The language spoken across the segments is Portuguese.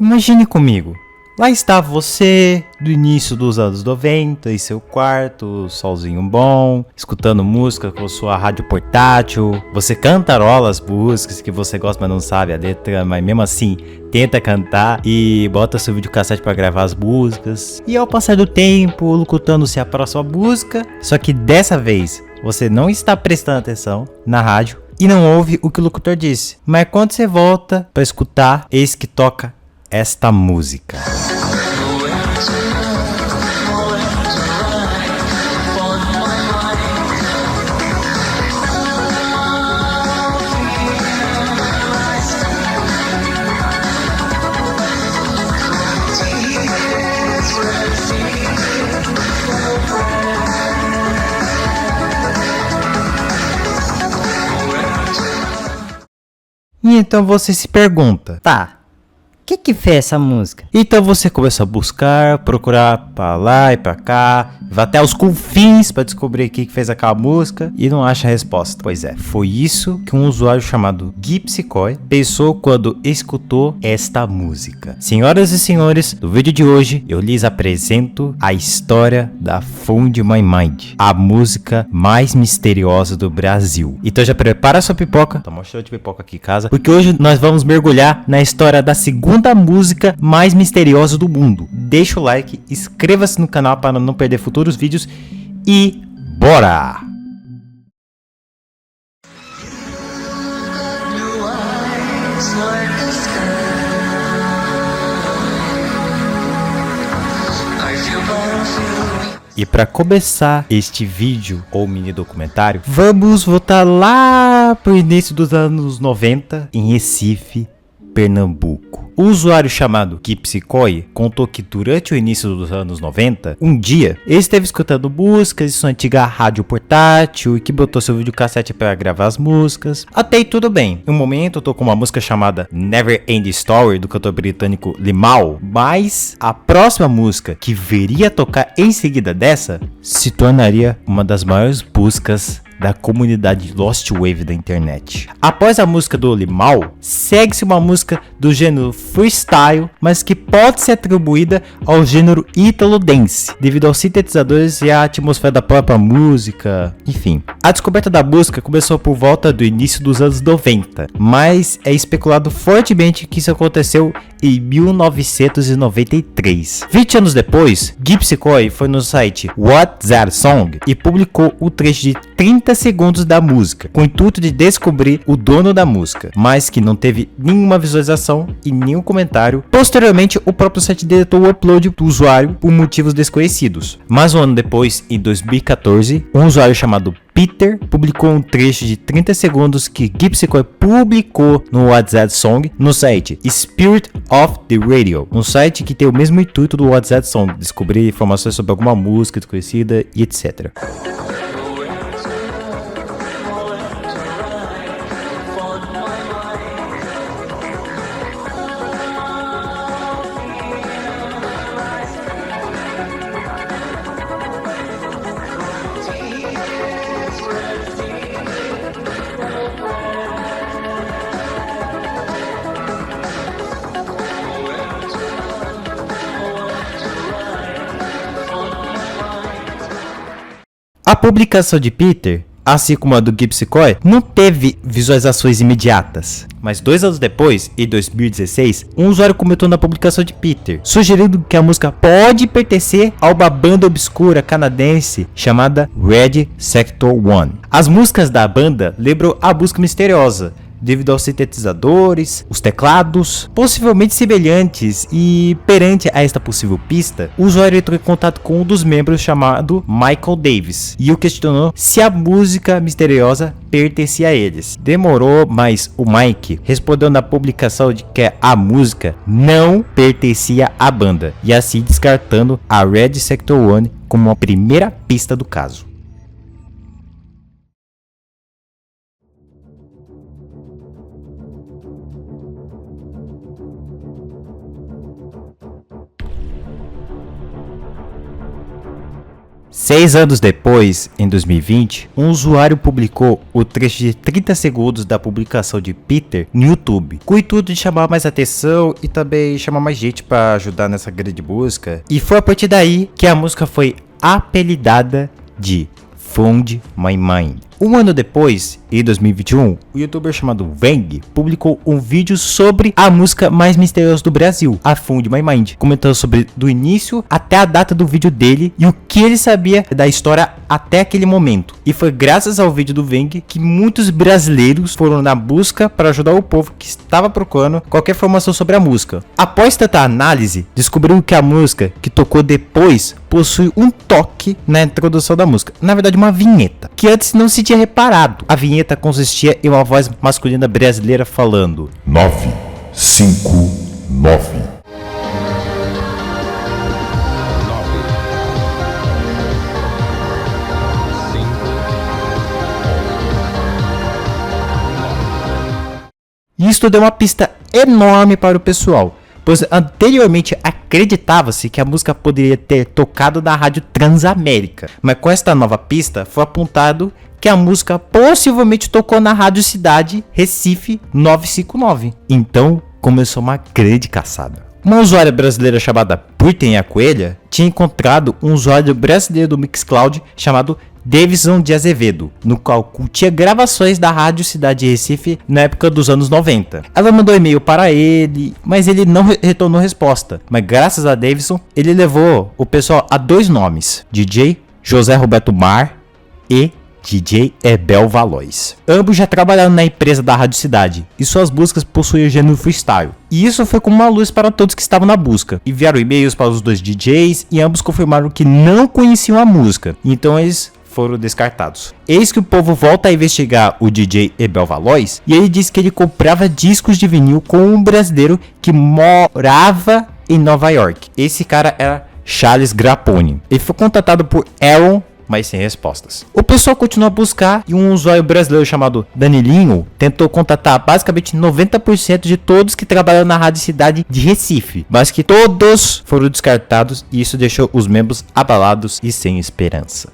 Imagine comigo. Lá estava você, do início dos anos 90, em seu quarto, solzinho bom, escutando música com sua rádio portátil. Você cantarola as músicas que você gosta, mas não sabe a letra, mas mesmo assim tenta cantar e bota seu videocassete para gravar as músicas. E ao passar do tempo, locutando-se a próxima música, só que dessa vez você não está prestando atenção na rádio e não ouve o que o locutor disse. Mas quando você volta para escutar, eis que toca esta música. E então você se pergunta, Tá, o que fez essa música? Então você começa a buscar, procurar pra lá e pra cá, vai até os confins pra descobrir quem que fez aquela música e não acha a resposta. Pois é, foi isso que um usuário chamado Gipsykoi pensou quando escutou esta música. Senhoras e senhores, no vídeo de hoje eu lhes apresento a história da Find My Mind, a música mais misteriosa do Brasil. Então já prepara sua pipoca, toma um show de pipoca aqui em casa, porque hoje nós vamos mergulhar na história da segunda música mais misteriosa do mundo. Deixa o like, inscreva-se no canal para não perder futuros vídeos e bora! E para começar este vídeo ou mini documentário, vamos voltar lá pro início dos anos 90 em Recife, Pernambuco. O usuário chamado Gipsykoi contou que durante o início dos anos 90, um dia, ele esteve escutando músicas de sua antiga rádio portátil e que botou seu videocassete para gravar as músicas. Até aí tudo bem. Em um momento tocou uma música chamada Never End Story do cantor britânico Limahl, mas a próxima música que viria a tocar em seguida dessa se tornaria uma das maiores buscas da comunidade Lost Wave da internet. Após a música do Limahl, segue-se uma música do gênero freestyle, mas que pode ser atribuída ao gênero Italo Dance, devido aos sintetizadores e à atmosfera da própria música, enfim. A descoberta da música começou por volta do início dos anos 90, mas é especulado fortemente que isso aconteceu em 1993. 20 anos depois, Gipsykoi foi no site What's That Song e publicou o trecho de 30 segundos da música, com o intuito de descobrir o dono da música, mas que não teve nenhuma visualização e nenhum comentário. Posteriormente, o próprio site deletou o upload do usuário por motivos desconhecidos. Mas um ano depois, em 2014, um usuário chamado Peter publicou um trecho de 30 segundos que Gipsykoi publicou no WhatsApp Song no site Spirit of the Radio, um site que tem o mesmo intuito do WhatsApp Song, descobrir informações sobre alguma música desconhecida e etc. A publicação de Peter, assim como a do Gipsykoi, não teve visualizações imediatas. Mas 2 anos depois, em 2016, um usuário comentou na publicação de Peter, sugerindo que a música pode pertencer a uma banda obscura canadense chamada Red Sector One. As músicas da banda lembram a busca misteriosa, devido aos sintetizadores, os teclados, possivelmente semelhantes, e perante a esta possível pista, o usuário entrou em contato com um dos membros chamado Michael Davis e o questionou se a música misteriosa pertencia a eles. Demorou, mas o Mike respondeu na publicação de que a música não pertencia à banda, e assim descartando a Red Sector One como a primeira pista do caso. 6 anos depois, em 2020, um usuário publicou o trecho de 30 segundos da publicação de Peter no YouTube, com o intuito de chamar mais atenção e também chamar mais gente para ajudar nessa grande busca. E foi a partir daí que a música foi apelidada de Found My Mind. Um ano depois, em 2021, o youtuber chamado Veng publicou um vídeo sobre a música mais misteriosa do Brasil, a Found My Mind, comentando sobre do início até a data do vídeo dele e o que ele sabia da história até aquele momento. E foi graças ao vídeo do Veng que muitos brasileiros foram na busca para ajudar o povo que estava procurando qualquer informação sobre a música. Após tanta análise, descobriu que a música que tocou depois possui um toque na introdução da música, na verdade uma vinheta, que antes não se tinha reparado. A vinheta consistia em uma voz masculina brasileira falando 959. Isto deu uma pista enorme para o pessoal, pois anteriormente acreditava-se que a música poderia ter tocado na rádio Transamérica, mas com esta nova pista foi apontado que a música possivelmente tocou na Rádio Cidade Recife 959. Então começou uma grande caçada. Uma usuária brasileira chamada Purten a Coelha tinha encontrado um usuário brasileiro do Mixcloud chamado Davidson de Azevedo, no qual curtia gravações da Rádio Cidade Recife na época dos anos 90. Ela mandou e-mail para ele, mas ele não retornou resposta. Mas graças a Davidson, ele levou o pessoal a 2 nomes: DJ José Roberto Mar e DJ Ebel Valois. Ambos já trabalharam na empresa da Rádio Cidade e suas buscas possuíam o gênero freestyle. E isso foi como uma luz para todos que estavam na busca. Enviaram e-mails para os 2 DJs e ambos confirmaram que não conheciam a música. Então eles foram descartados. Eis que o povo volta a investigar o DJ Ebel Valois e ele diz que ele comprava discos de vinil com um brasileiro que morava em Nova York. Esse cara era Charles Grapponi. Ele foi contatado por Aaron, mas sem respostas. O pessoal continua a buscar e um usuário brasileiro chamado Danilinho tentou contatar basicamente 90% de todos que trabalham na Rádio Cidade de Recife, mas que todos foram descartados e isso deixou os membros abalados e sem esperança.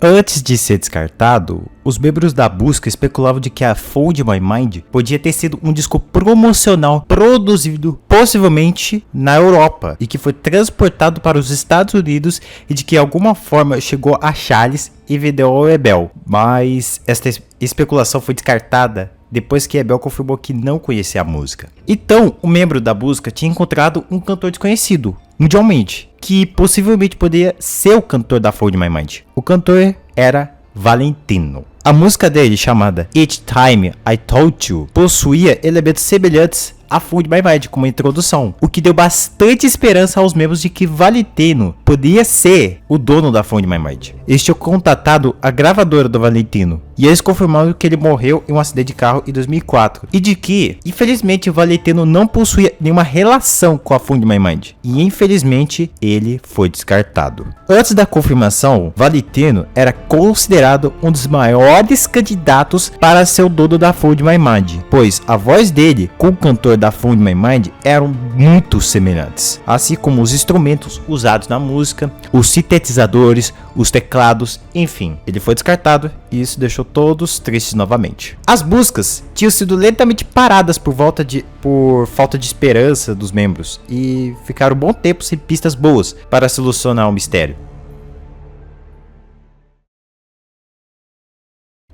Antes de ser descartado, os membros da busca especulavam de que a Found My Mind podia ter sido um disco promocional produzido possivelmente na Europa e que foi transportado para os Estados Unidos e de que de alguma forma chegou a Charles e vendeu ao Ebel. Mas esta especulação foi descartada depois que Ebel confirmou que não conhecia a música. Então, o membro da busca tinha encontrado um cantor desconhecido mundialmente, que possivelmente poderia ser o cantor da Found My Mind. O cantor era Valentino. A música dele, chamada Each Time I Told You, possuía elementos semelhantes a Found My Mind como introdução, o que deu bastante esperança aos membros de que Valentino poderia ser o dono da Found My Mind. Eles tinham contatado a gravadora do Valentino e eles confirmaram que ele morreu em um acidente de carro em 2004 e de que, infelizmente, o Valentino não possuía nenhuma relação com a Found My Mind e, infelizmente, ele foi descartado. Antes da confirmação, Valentino era considerado um dos maiores candidatos para ser o dono da Found My Mind, pois a voz dele com o cantor da Found My Mind eram muito semelhantes, assim como os instrumentos usados na música, os sintetizadores, os teclados, enfim. Ele foi descartado e isso deixou todos tristes novamente. As buscas tinham sido lentamente paradas por falta de esperança dos membros e ficaram um bom tempo sem pistas boas para solucionar o mistério.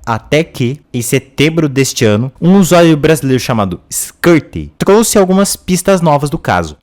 Até que, em setembro deste ano, um usuário brasileiro chamado Skirty trouxe algumas pistas novas do caso.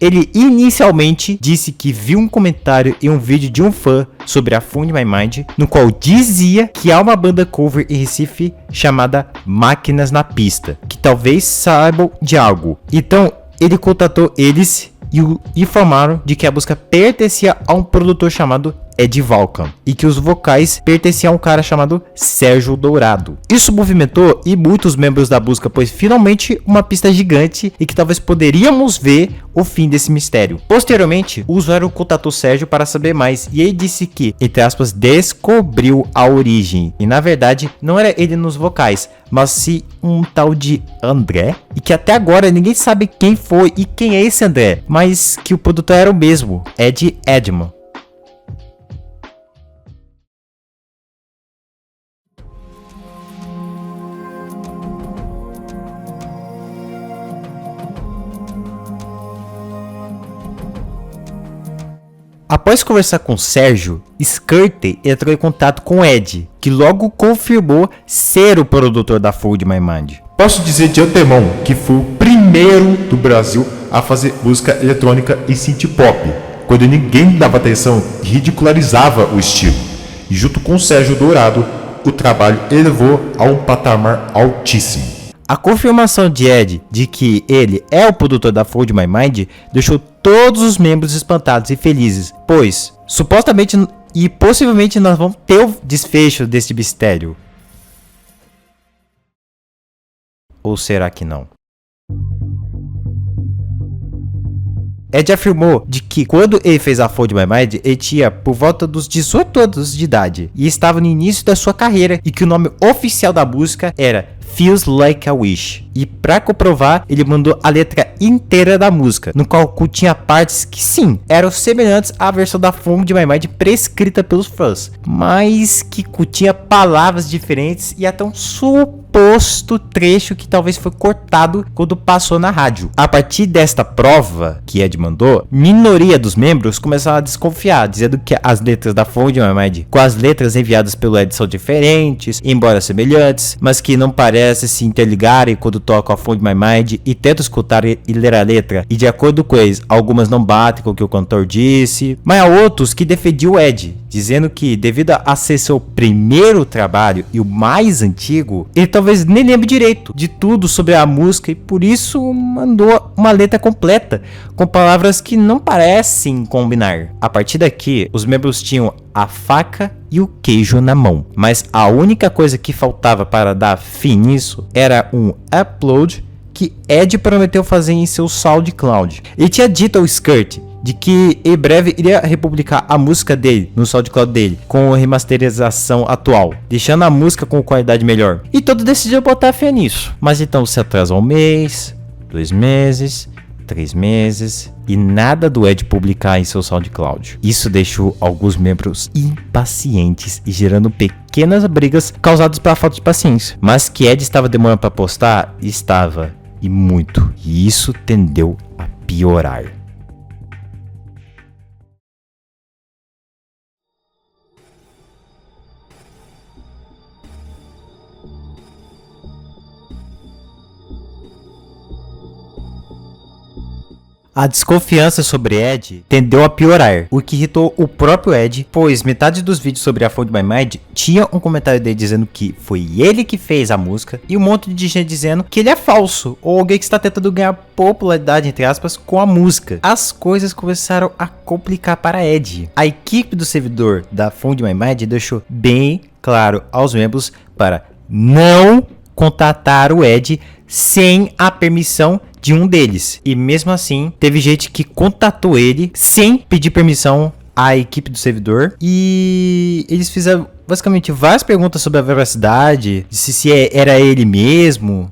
Ele inicialmente disse que viu um comentário em um vídeo de um fã sobre a Found My Mind, no qual dizia que há uma banda cover em Recife chamada Máquinas na Pista, que talvez saibam de algo. Então, ele contatou eles e o informaram de que a música pertencia a um produtor chamado Ed Vulcan e que os vocais pertenciam a um cara chamado Sérgio Dourado. Isso movimentou e muitos membros da busca, pois finalmente uma pista gigante e que talvez poderíamos ver o fim desse mistério. Posteriormente, o usuário contatou Sérgio para saber mais e ele disse que, entre aspas, descobriu a origem. E na verdade, não era ele nos vocais, mas sim um tal de André, e que até agora ninguém sabe quem foi e quem é esse André, mas que o produtor era o mesmo, Ed Edman. Após conversar com Sérgio, Skirty entrou em contato com Ed, que logo confirmou ser o produtor da Fold My Mind. Posso dizer de antemão que fui o primeiro do Brasil a fazer música eletrônica e synth pop, quando ninguém dava atenção e ridicularizava o estilo. E junto com Sérgio Dourado, o trabalho elevou a um patamar altíssimo. A confirmação de Ed de que ele é o produtor da Fold My Mind deixou todos os membros espantados e felizes, pois supostamente e possivelmente nós vamos ter o desfecho deste mistério. Ou será que não? Ed afirmou de que quando ele fez a Fold My Mind, ele tinha por volta dos 18 anos de idade e estava no início da sua carreira e que o nome oficial da música era Feels Like a Wish. E para comprovar, ele mandou a letra inteira da música, no qual continha partes que sim, eram semelhantes à versão da Fold My Mind prescrita pelos fãs, mas que continha palavras diferentes e até um suposto trecho que talvez foi cortado quando passou na rádio. A partir desta prova que Ed mandou, minoria dos membros começaram a desconfiar, dizendo que as letras da Fold My Mind com as letras enviadas pelo Ed são diferentes, embora semelhantes, mas que não parecem se interligarem quando tocam a Fold My Mind e tentam escutar e ler a letra, e de acordo com eles, algumas não batem com o que o cantor disse, mas há outros que defendiam o Ed, dizendo que devido a ser seu primeiro trabalho e o mais antigo, ele talvez nem lembre direito de tudo sobre a música e por isso mandou uma letra completa, com palavras que não parecem combinar. A partir daqui, os membros tinham a faca e o queijo na mão, mas a única coisa que faltava para dar fim nisso era um upload que Ed prometeu fazer em seu SoundCloud. Ele tinha dito ao Skirty de que em breve iria republicar a música dele no SoundCloud dele com a remasterização atual, deixando a música com qualidade melhor. E todos decidiram botar fé nisso. Mas então se atrasou um mês, 2 meses, 3 meses e nada do Ed publicar em seu SoundCloud. Isso deixou alguns membros impacientes e gerando pequenas brigas causadas pela falta de paciência. Mas que Ed estava demorando para postar, estava, e muito. E isso tendeu a piorar. A desconfiança sobre Ed tendeu a piorar, o que irritou o próprio Ed, pois metade dos vídeos sobre a Fold My Mind tinha um comentário dele dizendo que foi ele que fez a música e um monte de gente dizendo que ele é falso ou alguém que está tentando ganhar popularidade, entre aspas, com a música. As coisas começaram a complicar para Ed. A equipe do servidor da Fold My Mind deixou bem claro aos membros para não contatar o Ed sem a permissão de um deles. E mesmo assim, teve gente que contatou ele sem pedir permissão à equipe do servidor. E eles fizeram basicamente várias perguntas sobre a veracidade, se era ele mesmo.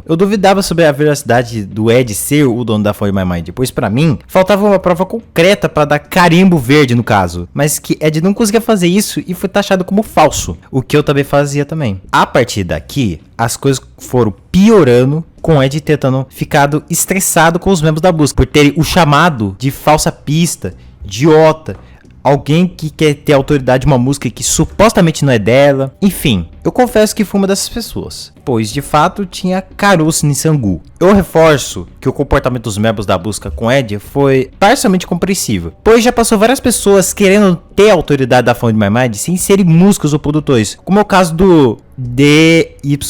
Eu duvidava sobre a veracidade do Ed ser o dono da Fold My Mind, pois pra mim, faltava uma prova concreta para dar carimbo verde no caso. Mas que Ed não conseguia fazer isso e foi taxado como falso, o que eu também fazia também. A partir daqui, as coisas foram piorando, com Ed tentando ficado estressado com os membros da busca, por terem o chamado de falsa pista, idiota, alguém que quer ter autoridade de uma música que supostamente não é dela. Enfim, eu confesso que fui uma dessas pessoas, pois de fato tinha caroço em sangu. Eu reforço que o comportamento dos membros da busca com Ed foi parcialmente compreensível, pois já passou várias pessoas querendo ter a autoridade da Fold My Mind sem serem músicos ou produtores, como é o caso do DYXKI.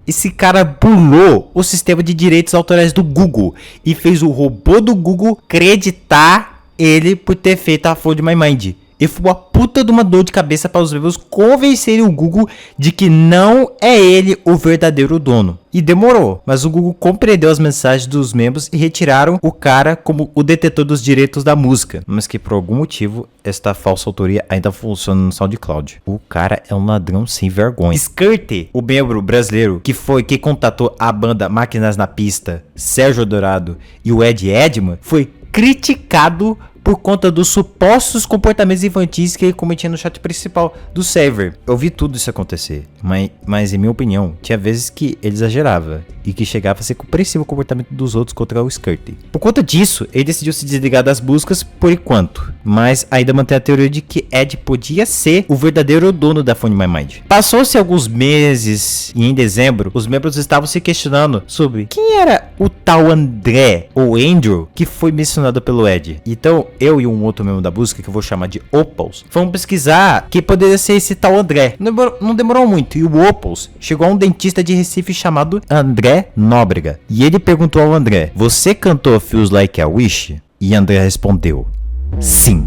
Esse cara burlou o sistema de direitos autorais do Google e fez o robô do Google acreditar ele por ter feito a Follow My Mind. E foi uma puta de uma dor de cabeça para os membros convencerem o Google de que não é ele o verdadeiro dono. E demorou, mas o Google compreendeu as mensagens dos membros e retiraram o cara como o detetor dos direitos da música. Mas que por algum motivo, esta falsa autoria ainda funciona no SoundCloud. O cara é um ladrão sem vergonha. Skirty, o membro brasileiro que foi quem contatou a banda Máquinas na Pista, Sérgio Dourado e o Ed Edman, foi criticado por conta dos supostos comportamentos infantis que ele cometia no chat principal do server. Eu vi tudo isso acontecer, mas em minha opinião, tinha vezes que ele exagerava e que chegava a ser compreensível o comportamento dos outros contra o Skirty. Por conta disso, ele decidiu se desligar das buscas por enquanto, mas ainda mantém a teoria de que Ed podia ser o verdadeiro dono da Follow My Mind. Passou-se alguns meses e em dezembro, os membros estavam se questionando sobre quem era o tal André ou Andrew que foi mencionado pelo Ed. Então, eu e um outro membro da busca, que eu vou chamar de Opals, fomos pesquisar quem poderia ser esse tal André. Não demorou muito, e o Opals chegou a um dentista de Recife chamado André Nóbrega. E ele perguntou ao André: você cantou Feels Like a Wish? E André respondeu: sim.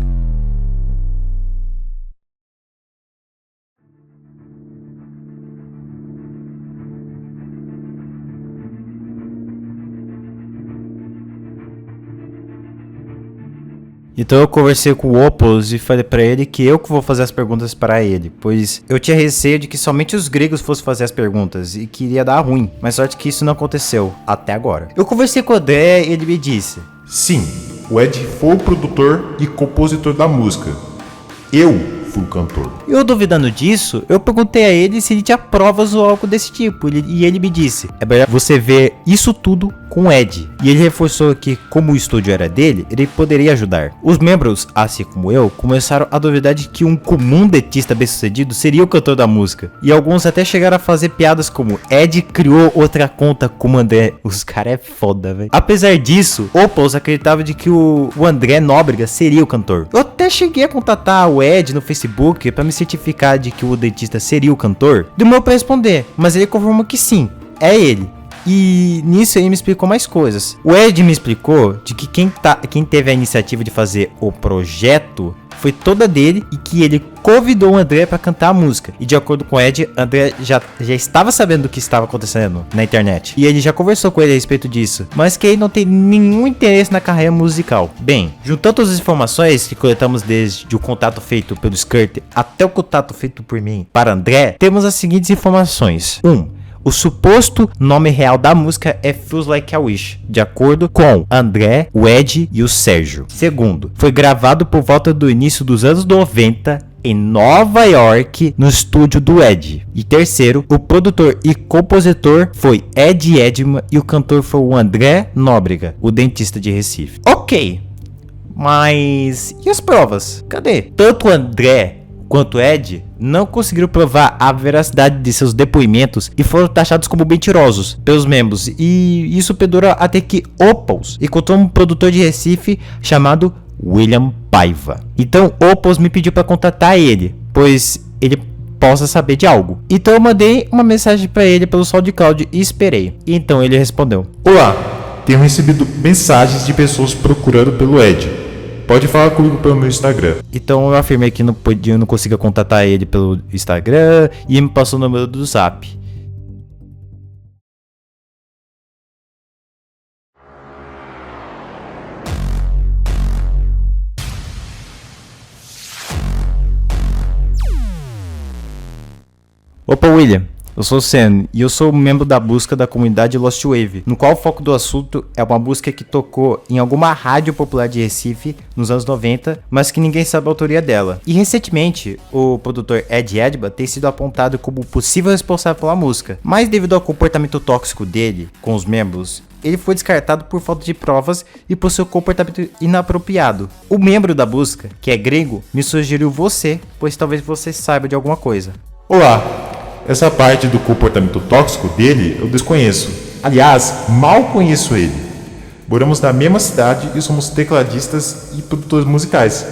Então eu conversei com o Opals e falei pra ele que eu que vou fazer as perguntas para ele, pois eu tinha receio de que somente os gregos fossem fazer as perguntas e que iria dar ruim, mas sorte que isso não aconteceu, até agora. Eu conversei com o André e ele me disse: sim, o Ed foi o produtor e compositor da música. Eu fui o cantor. Eu duvidando disso, eu perguntei a ele se ele tinha provas ou algo desse tipo, e ele me disse: é melhor você ver isso tudo com o Ed. E ele reforçou que, como o estúdio era dele, ele poderia ajudar. Os membros, assim como eu, começaram a duvidar de que um comum dentista bem-sucedido seria o cantor da música. E alguns até chegaram a fazer piadas como: Ed criou outra conta como André. Os caras é foda, velho. Apesar disso, Opals acreditava de que o André Nóbrega seria o cantor. Eu até cheguei a contatar o Ed no Facebook pra me certificar de que o dentista seria o cantor. Demorou pra responder, mas ele confirmou que sim, é ele. E nisso ele me explicou mais coisas. O Ed me explicou de que quem teve a iniciativa de fazer o projeto foi toda dele e que ele convidou o André para cantar a música. E de acordo com o Ed, André já estava sabendo do que estava acontecendo na internet. E ele já conversou com ele a respeito disso, mas que ele não tem nenhum interesse na carreira musical. Bem, juntando todas as informações que coletamos desde o contato feito pelo Skirty até o contato feito por mim para André, temos as seguintes informações. 1. O suposto nome real da música é Feels Like a Wish, de acordo com André, o Ed e o Sérgio. Segundo, foi gravado por volta do início dos anos 90 em Nova York, no estúdio do Ed. E terceiro, o produtor e compositor foi Ed Edman e o cantor foi o André Nóbrega, o dentista de Recife. Ok, mas e as provas? Cadê? Tanto o André quanto Ed não conseguiram provar a veracidade de seus depoimentos e foram taxados como mentirosos pelos membros, e isso perdurou até que Opals encontrou um produtor de Recife chamado William Paiva. Então Opals me pediu para contatar ele, pois ele possa saber de algo. Então eu mandei uma mensagem para ele pelo SoundCloud e esperei. E então ele respondeu: olá, tenho recebido mensagens de pessoas procurando pelo Ed. Pode falar comigo pelo meu Instagram. Então eu afirmei que não conseguia contatar ele pelo Instagram e me passou o número do Zap. Opa, William. Eu sou o Sen e eu sou membro da busca da comunidade Lost Wave, no qual o foco do assunto é uma música que tocou em alguma rádio popular de Recife nos anos 90, mas que ninguém sabe a autoria dela. E recentemente, o produtor Ed Edman tem sido apontado como possível responsável pela música, mas devido ao comportamento tóxico dele com os membros, ele foi descartado por falta de provas e por seu comportamento inapropriado. O membro da busca, que é grego, me sugeriu você, pois talvez você saiba de alguma coisa. Olá! Essa parte do comportamento tóxico dele eu desconheço. Aliás, mal conheço ele. Moramos na mesma cidade e somos tecladistas e produtores musicais.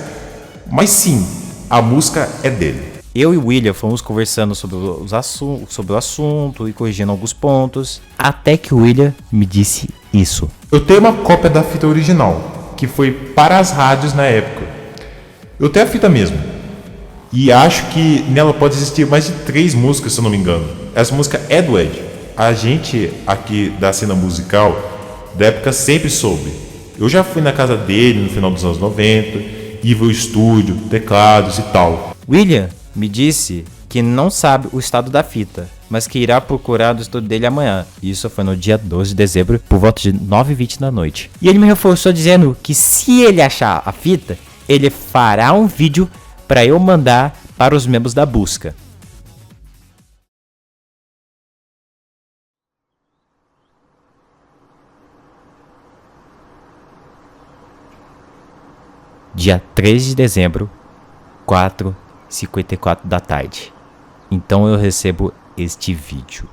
Mas sim, a música é dele. Eu e o William fomos conversando sobre o assunto e corrigindo alguns pontos, até que o William me disse isso. Eu tenho uma cópia da fita original, que foi para as rádios na época. Eu tenho a fita mesmo. E acho que nela pode existir mais de 3 músicas, se eu não me engano. Essa música é do Ed. A gente aqui da cena musical da época sempre soube. Eu já fui na casa dele no final dos anos 90, e vi o estúdio, teclados e tal. William me disse que não sabe o estado da fita, mas que irá procurar do estúdio dele amanhã. Isso foi no dia 12 de dezembro, por volta de 9h20 da noite. E ele me reforçou dizendo que se ele achar a fita, ele fará um vídeo para eu mandar para os membros da busca. Dia 13 de dezembro, 4h54 da tarde. Então eu recebo este vídeo.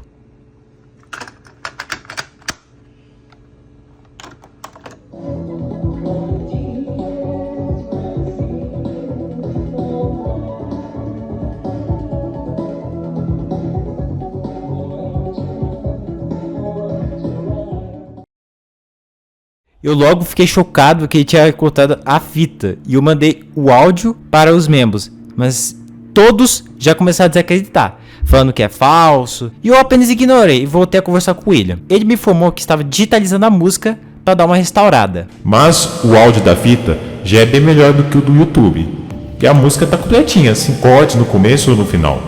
Eu logo fiquei chocado que ele tinha cortado a fita e eu mandei o áudio para os membros, mas todos já começaram a desacreditar, falando que é falso, e eu apenas ignorei e voltei a conversar com o William. Ele me informou que estava digitalizando a música para dar uma restaurada. Mas o áudio da fita já é bem melhor do que o do YouTube. E a música tá completinha, sem cortes no começo ou no final.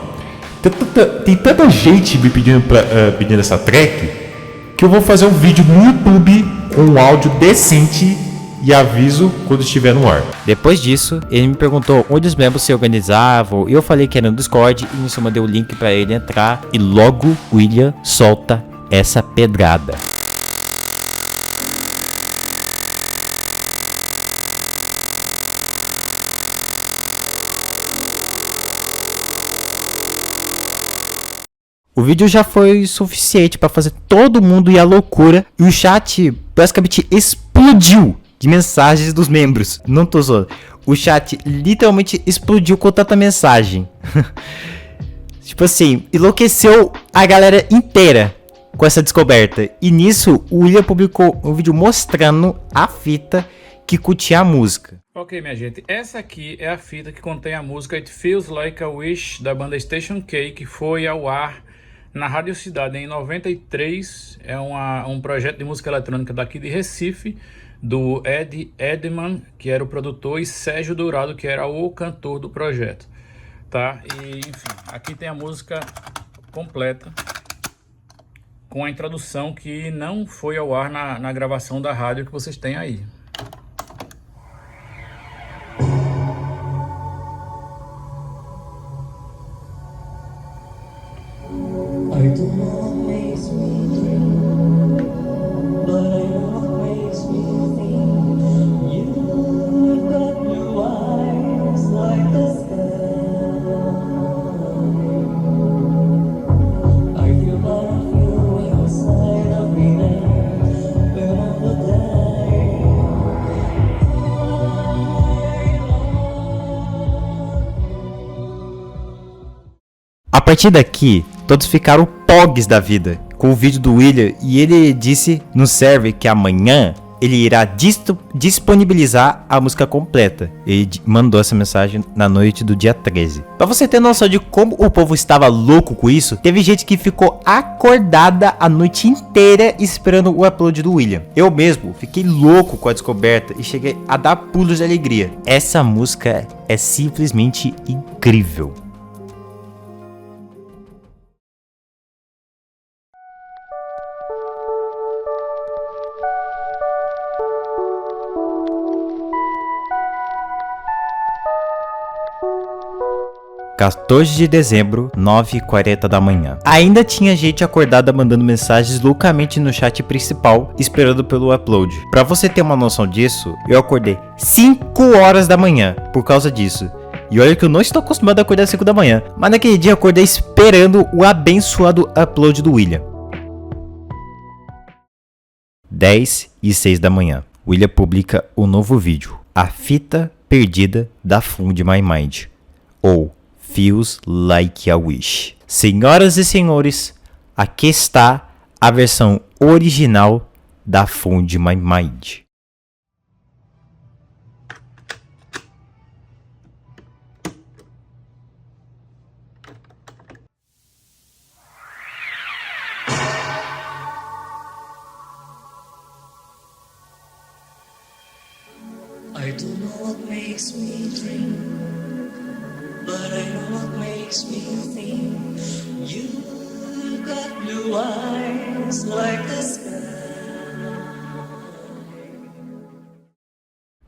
Tem tanta gente me pedindo essa track que eu vou fazer um vídeo no YouTube com um áudio decente e aviso quando estiver no ar. Depois disso, ele me perguntou onde os membros se organizavam, eu falei que era no Discord e nisso eu mandei o link para ele entrar e logo o William solta essa pedrada. O vídeo já foi suficiente para fazer todo mundo ir à loucura e o chat basicamente explodiu de mensagens dos membros. Não tô zoando. O chat literalmente explodiu com tanta mensagem. Tipo assim, enlouqueceu a galera inteira com essa descoberta. E nisso, o William publicou um vídeo mostrando a fita que continha a música. Ok, minha gente, essa aqui é a fita que contém a música It Feels Like a Wish da banda Station K, que foi ao ar na Rádio Cidade em 93. É um projeto de música eletrônica daqui de Recife, do Ed Edman, que era o produtor, e Sérgio Dourado, que era o cantor do projeto, tá? E enfim, aqui tem a música completa com a introdução que não foi ao ar na gravação da rádio que vocês têm aí. I do not makes me dream, but I always will think you've got blue eyes like the sky. I feel inside of me now, when I look A partir daqui, todos ficaram pogs da vida com o vídeo do William e ele disse no server que amanhã ele irá disponibilizar a música completa. Ele mandou essa mensagem na noite do dia 13. Pra você ter noção de como o povo estava louco com isso, teve gente que ficou acordada a noite inteira esperando o upload do William. Eu mesmo fiquei louco com a descoberta e cheguei a dar pulos de alegria. Essa música é simplesmente incrível. (14 de dezembro, 9h40 da manhã). Ainda tinha gente acordada mandando mensagens loucamente no chat principal, esperando pelo upload. Pra você ter uma noção disso, eu acordei 5 horas da manhã por causa disso. E olha que eu não estou acostumado a acordar às 5 da manhã, mas naquele dia eu acordei esperando o abençoado upload do William. 10h06 da manhã. William publica o novo vídeo, A Fita Perdida da Find My Mind, ou Feels Like a Wish. Senhoras e senhores, aqui está a versão original da Find My Mind. I don't know what makes me dream, but I know what makes me think. You got blue eyes like the sky.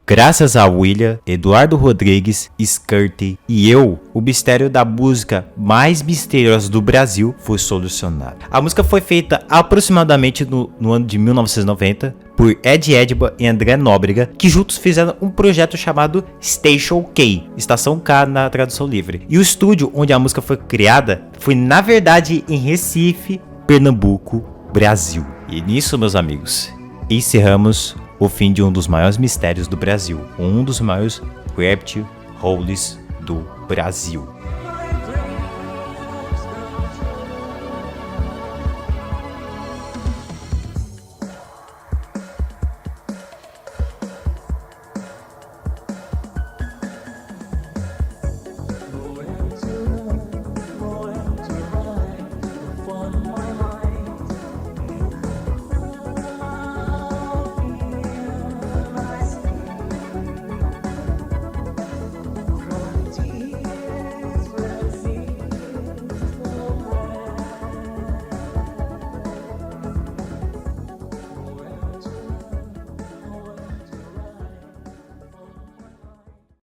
Graças a William, Eduardo Rodrigues, Skirty e eu, o mistério da música mais misteriosa do Brasil foi solucionado. A música foi feita aproximadamente no ano de 1990 por Ed Edba e André Nóbrega, que juntos fizeram um projeto chamado Station K, Estação K na tradução livre. E o estúdio onde a música foi criada foi, na verdade, em Recife, Pernambuco, Brasil. E nisso, meus amigos, encerramos o fim de um dos maiores mistérios do Brasil, um dos maiores rabbit holes do Brasil.